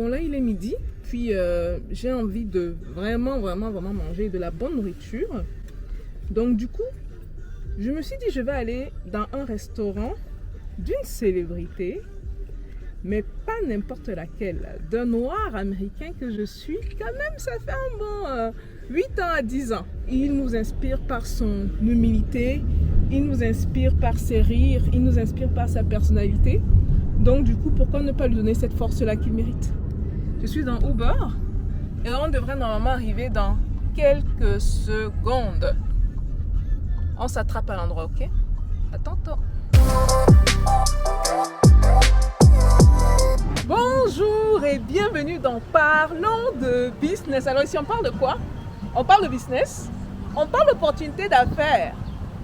Bon là il est midi, puis j'ai envie de vraiment manger de la bonne nourriture. Donc du coup, je me suis dit je vais aller dans un restaurant d'une célébrité, mais pas n'importe laquelle, d'un noir américain que je suis. Quand même ça fait un bon 8 ans à 10 ans. Il nous inspire par son humilité, il nous inspire par ses rires, il nous inspire par sa personnalité. Donc du coup, pourquoi ne pas lui donner cette force-là qu'il mérite? Je suis dans Uber et on devrait normalement arriver dans quelques secondes. On s'attrape à l'endroit, ok? À tantôt. Bonjour et bienvenue dans Parlons de business. Alors ici on parle de quoi? On parle de business, on parle d'opportunités d'affaires,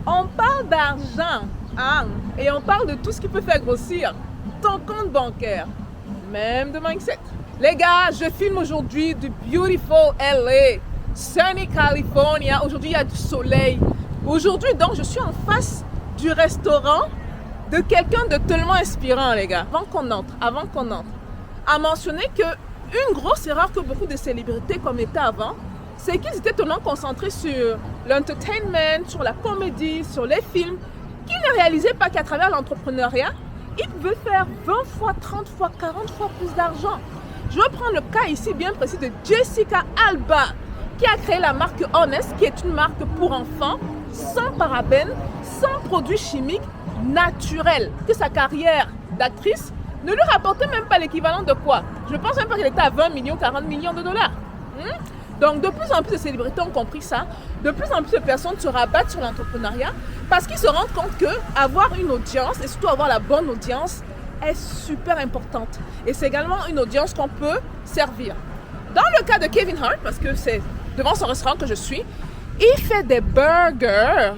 on parle d'argent, hein? Et on parle de tout ce qui peut faire grossir ton compte bancaire, même de mindset. Les gars, je filme aujourd'hui du beautiful LA, sunny California. Aujourd'hui, il y a du soleil. Aujourd'hui, donc, je suis en face du restaurant de quelqu'un de tellement inspirant, les gars. Avant qu'on entre, à mentionner qu'une grosse erreur que beaucoup de célébrités commettaient avant, c'est qu'ils étaient tellement concentrés sur l'entertainment, sur la comédie, sur les films, qu'ils ne réalisaient pas qu'à travers l'entrepreneuriat, ils pouvaient faire 20 fois, 30 fois, 40 fois plus d'argent. Je vais prendre le cas ici bien précis de Jessica Alba, qui a créé la marque Honest, qui est une marque pour enfants, sans parabènes, sans produits chimiques, naturels. Que sa carrière d'actrice ne lui rapportait même pas l'équivalent de quoi? Je pense même pas qu'elle était à 20 millions, 40 millions de dollars. Donc de plus en plus de célébrités ont compris ça, de plus en plus de personnes se rabattent sur l'entrepreneuriat parce qu'ils se rendent compte qu'avoir une audience et surtout avoir la bonne audience est super importante. Et c'est également une audience qu'on peut servir. Dans le cas de Kevin Hart, parce que c'est devant son restaurant que je suis, il fait des burgers.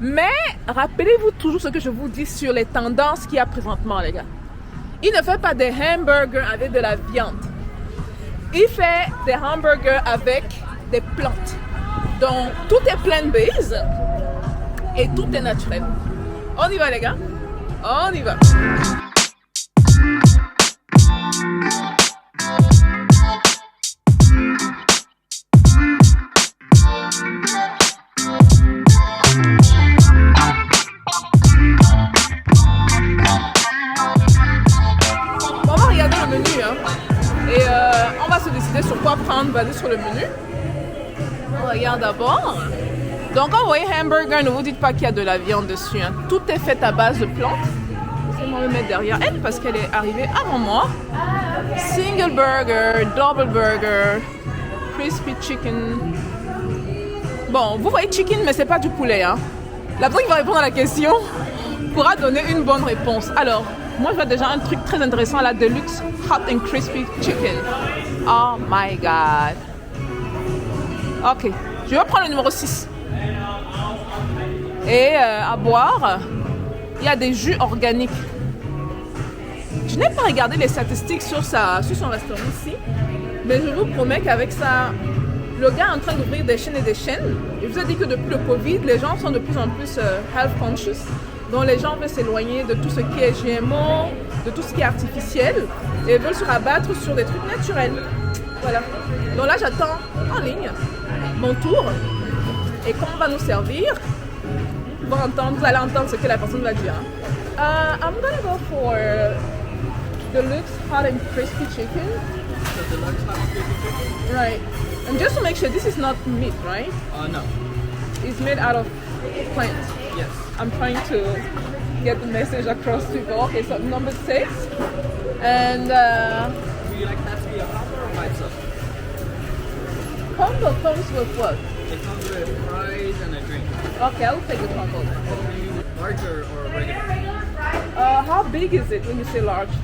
Mais rappelez-vous toujours ce que je vous dis sur les tendances qu'il y a présentement, les gars. Il ne fait pas des hamburgers avec de la viande. Il fait des hamburgers avec des plantes. Donc, tout est plant-based et tout est naturel. On y va, les gars? On y va! On va regarder le menu, hein? Et on va se décider sur quoi prendre basé sur le menu. On regarde d'abord. Donc quand vous voyez hamburger, ne vous dites pas qu'il y a de la viande dessus, hein. Tout est fait à base de plantes. Laissez-moi me mettre derrière elle parce qu'elle est arrivée avant moi. Single burger, double burger, crispy chicken. Bon, vous voyez chicken, mais c'est pas du poulet, hein. La personne qui va répondre à la question pourra donner une bonne réponse. Alors, moi je vois déjà un truc très intéressant, la Deluxe Hot and Crispy Chicken. Oh my God. Ok, je vais prendre le numéro 6. Et à boire, il y a des jus organiques. Je n'ai pas regardé les statistiques sur son restaurant ici, mais je vous promets qu'avec ça, le gars est en train d'ouvrir des chaînes et des chaînes. Il vous a dit que depuis le Covid, les gens sont de plus en plus health conscious. Donc les gens veulent s'éloigner de tout ce qui est GMO, de tout ce qui est artificiel, et veulent se rabattre sur des trucs naturels. Voilà. Donc là, j'attends en ligne mon tour. Et quand on va nous servir, vous allez entendre ce que la personne va dire. I'm gonna go for Deluxe Hot and Crispy Chicken. The deluxe hot and crispy chicken? Right. And just to make sure, this is not meat, right? No. It's made out of plants. Yes. I'm trying to get the message across to people. Okay, so number 6. And Do you like that to be a combo or by itself? combo comes with what? It comes with fries and a drink. Okay, I'll take the combo then. Larger or regular? How big is it when you say large? It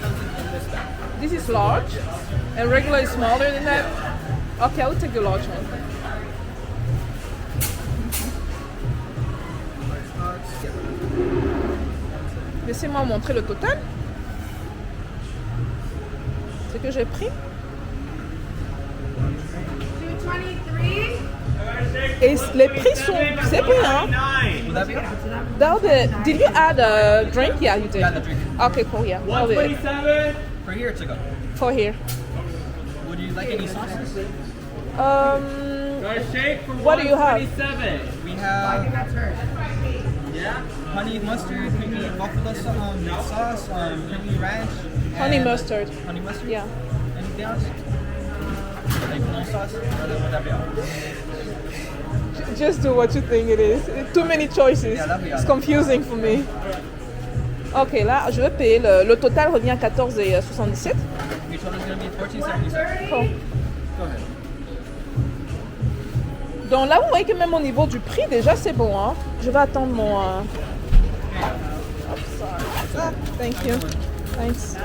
comes in this bag. This is large, and regular is smaller than that? Okay, I'll take the large one. Laissez-moi montrer le total. Ce que j'ai pris. Et les prix sont... C'est bien, hein? Would that be it? Did you add a drink? Yeah, you did. Yeah, the drink. Okay, cool, yeah. I'll do it. 127. For here, it's a go. For here. Would you like any sauces? Got a shake for What do you have? 127. We have Yeah. honey mustard, creamy buffalo sauce, creamy ranch. Honey and- mustard. Honey mustard? Yeah. Anything else? Like no sauce? Would that be all? Just do what you think it is. Too many choices. Yeah, that'll be It's all. confusing for me. Ok, là, je vais payer. Le total revient à 14,77. Each one is going to be $14.77. Cool. Go ahead. Donc là, vous voyez que même au niveau du prix, déjà, c'est bon. Hein? Je vais attendre mon... Thank you. Thanks.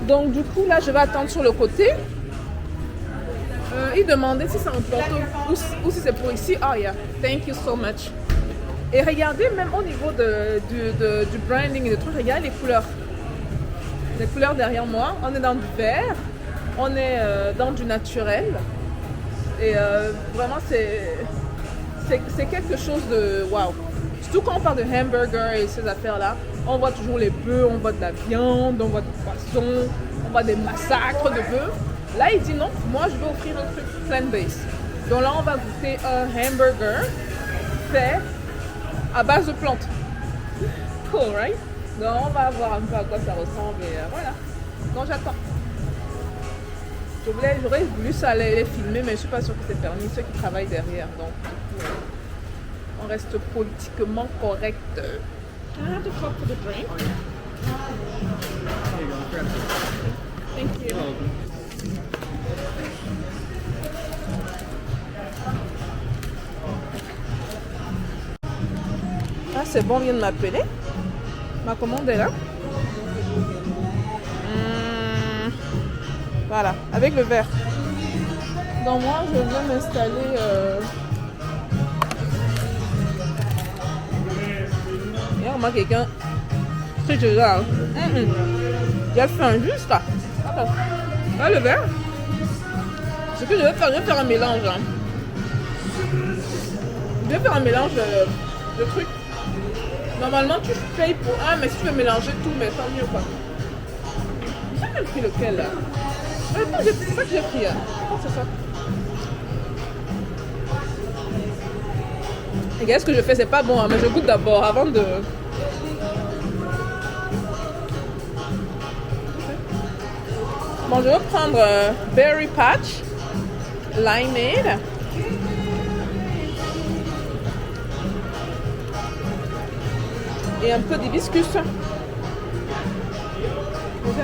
Donc du coup, là, je vais attendre sur le côté. Il demandait si c'est en porto ou si c'est pour ici. Oh yeah, thank you so much. Et regardez, même au niveau du branding et des trucs, regardez les couleurs. Les couleurs derrière moi. On est dans du vert, on est dans du naturel. Et vraiment, c'est quelque chose de waouh. Surtout quand on parle de hamburger et ces affaires-là, on voit toujours les bœufs, on voit de la viande, on voit du poisson, on voit des massacres de bœufs. Là, il dit non, moi je vais offrir un truc plant-based. Donc là, on va goûter un hamburger fait à base de plantes. Cool, right? Donc on va voir un peu à quoi ça ressemble et voilà. Donc j'attends. J'aurais voulu ça les filmer, mais je ne suis pas sûre que c'est permis, ceux qui travaillent derrière. Donc, du coup, on reste politiquement correct. Can I have the cup for the drink? Here you go. Grab it. Thank you. Ah, c'est bon, on vient de m'appeler. Ma commande est là. Voilà, avec le verre. Donc moi, je vais m'installer... Regarde, moi, quelqu'un... C'est déjà... Il a fait un juste là. Ah, le verre. Ce que je vais faire un mélange. Hein. Je vais faire un mélange de trucs. Normalement, tu payes pour un, mais si tu veux mélanger tout, mais tant mieux quoi. J'ai même pris lequel là. C'est ça que j'ai pris. Hein. C'est ça. Et regarde ce que je fais, c'est pas bon, hein, mais je goûte d'abord avant de. Bon, je vais prendre Berry Patch, Limeade. Et un peu d'hibiscus. J'aime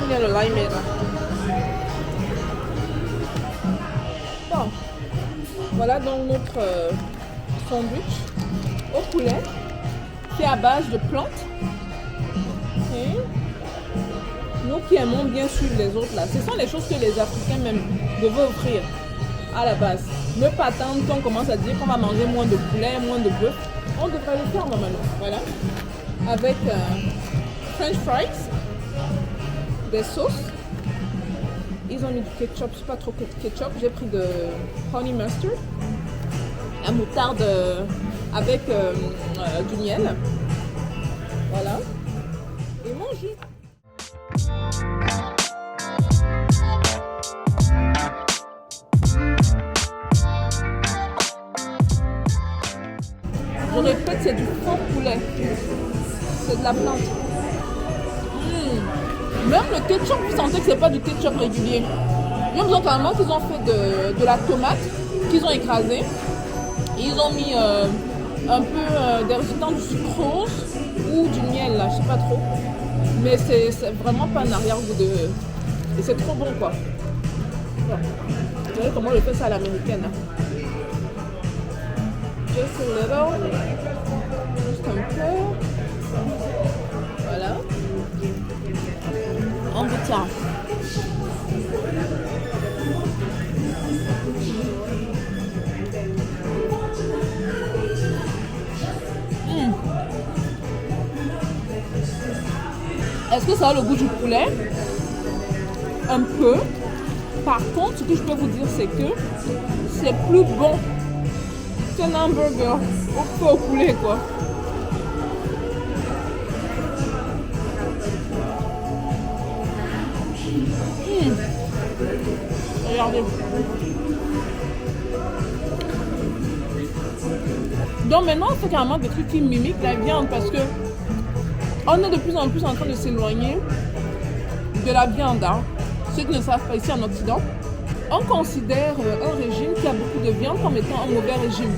bien le limeade. Bon, voilà donc notre sandwich au poulet qui est à base de plantes. Okay. Nous qui aimons bien suivre les autres là, ce sont les choses que les Africains même devaient offrir à la base. Ne pas attendre qu'on commence à dire qu'on va manger moins de poulet, moins de bœuf. On devrait le faire normalement. Voilà. Avec French fries, des sauces. Ils ont mis du ketchup, je sais pas trop ketchup. J'ai pris de honey mustard, la moutarde avec du miel. Voilà. Et manger. Je répète, c'est du faux poulet. C'est de la plante. Même le ketchup, vous sentez que c'est pas du ketchup régulier. J'ai l'impression carrément qu'ils ont fait de la tomate, qu'ils ont écrasé. Ils ont mis un peu des résultats du sucrose ou du miel, là, je sais pas trop. Mais c'est vraiment pas un arrière-goût de... Et c'est trop bon, quoi. Bon. Vous voyez comment je fais ça à l'américaine. Hein. Just a little. Juste un peu. Voilà. On goûte ça. Est-ce que ça a le goût du poulet? Un peu. Par contre, ce que je peux vous dire, c'est que c'est plus bon qu'un hamburger au poulet, quoi. Regardez. Donc maintenant, on fait carrément des trucs qui mimiquent la viande parce que on est de plus en plus en train de s'éloigner de la viande. Hein. Ceux qui ne savent pas, ici en Occident, on considère un régime qui a beaucoup de viande comme étant un mauvais régime.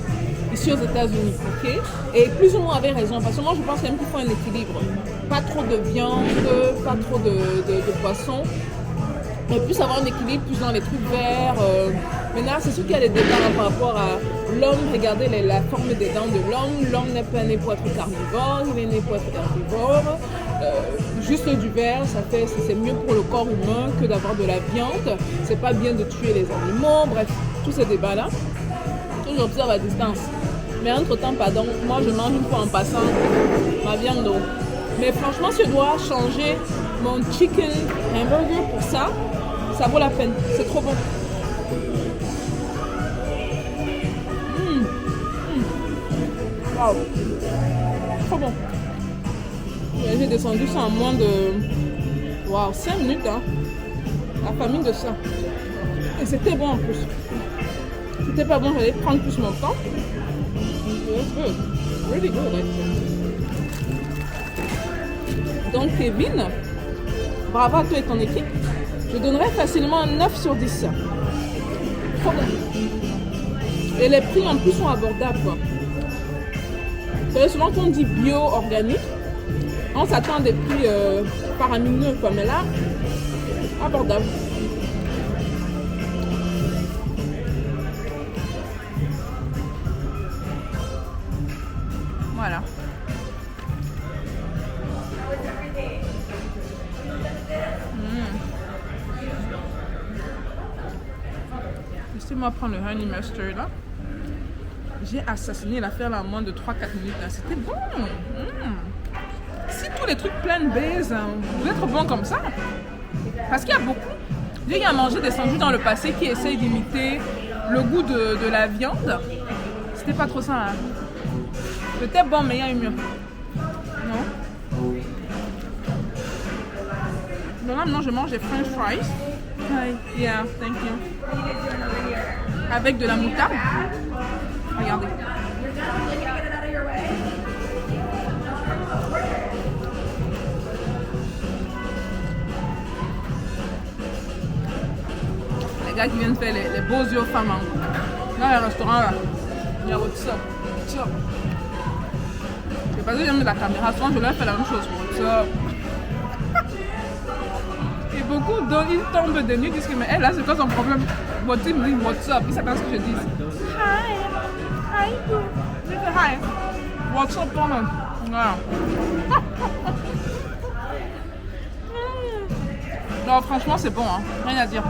Ici aux États-Unis, ok? Et plus ou moins avec raison, parce que moi je pense quand même qu'il faut un équilibre. Pas trop de viande, pas trop de poisson. Et plus avoir un équilibre, plus dans les trucs verts. Maintenant, c'est sûr qu'il y a des débats par rapport à l'homme. Regardez la forme des dents de l'homme. L'homme n'est pas né pour être carnivore, il est né pour être herbivore. Juste du verre, c'est mieux pour le corps humain que d'avoir de la viande. C'est pas bien de tuer les animaux. Bref, tous ces débats-là, j'observe à distance. Mais entre-temps, pardon, moi je mange une fois en passant ma viande. Mais franchement, si je dois changer mon chicken hamburger pour ça, ça vaut la peine. C'est trop bon. Wow. Trop bon. J'ai descendu ça en moins de 5 minutes. Hein. La famille de ça. Et c'était bon en plus. Si c'était pas bon, j'allais prendre plus mon temps. It's good. Really good. Donc Kevin, bravo à toi et ton équipe. Je donnerais facilement un 9 sur 10. Trop bon. Et les prix en plus sont abordables. Quoi. Vous savez, souvent quand on dit bio, organique, on s'attend à des prix faramineux. Quoi. Mais là, abordable. Voilà. Laissez-moi prendre le honey mustard là. J'ai assassiné l'affaire là en moins de 3-4 minutes. C'était bon. Si tous les trucs plant-based, vous êtes bon comme ça. Parce qu'il y a beaucoup. J'ai eu à manger des sandwichs dans le passé qui essayent d'imiter le goût de la viande. C'était pas trop ça. Hein. C'était bon, mais il y a eu mieux. Non. Donc là, maintenant, je mange des french fries. Hi. Yeah, thank you. Avec de la moutarde. Regardez. Les gars qui viennent faire les beaux yeux aux femmes. Dans les restaurants, là. Il y a what's up. What's up. C'est parce que j'aime la caméra, souvent je leur fais la même chose. What's up. Et beaucoup d'autres, ils tombent de nuit, ils disent que mais elle là, c'est quoi son problème? What's up, what's up? Ils savent pas ce que je dis. Hi. Hi. Je dis hi. What's up, toi même? Voilà. Non, franchement, c'est bon, hein. Rien à dire.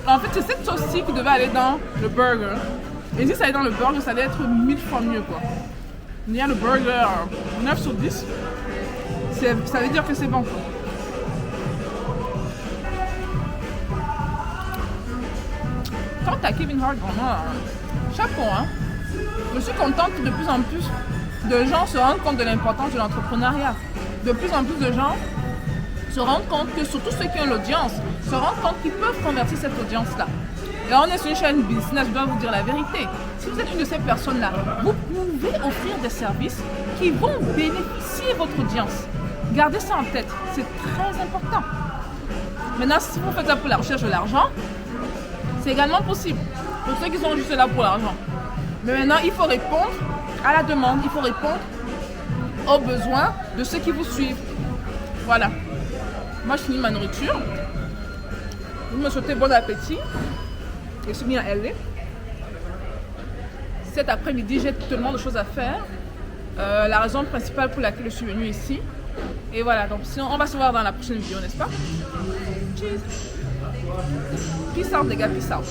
En fait, c'est cette sauce-ci qui devait aller dans le burger. Et si ça allait dans le burger, ça allait être 1000 fois mieux, quoi. Il y a le burger 9 sur 10. Ça veut dire que c'est bon. Quand t'as Kevin Hart, vraiment, chapeau, hein. Je suis contente que de plus en plus de gens se rendent compte de l'importance de l'entrepreneuriat. De plus en plus de gens se rendent compte que, surtout ceux qui ont l'audience, se rendent compte qu'ils peuvent convertir cette audience-là. Et on est sur une chaîne business, je dois vous dire la vérité. Si vous êtes une de ces personnes-là, vous pouvez offrir des services qui vont bénéficier votre audience. Gardez ça en tête, c'est très important. Maintenant, si vous faites ça pour la recherche de l'argent, c'est également possible. Pour ceux qui sont juste là pour l'argent. Mais maintenant, il faut répondre à la demande, il faut répondre aux besoins de ceux qui vous suivent. Voilà. Moi, je finis ma nourriture. Vous me souhaitez bon appétit. Je suis bien à LA. Cet après-midi, j'ai tellement de choses à faire. La raison principale pour laquelle je suis venue ici. Et voilà, donc sinon, on va se voir dans la prochaine vidéo, n'est-ce pas? Cheers. Peace out, les gars, peace out.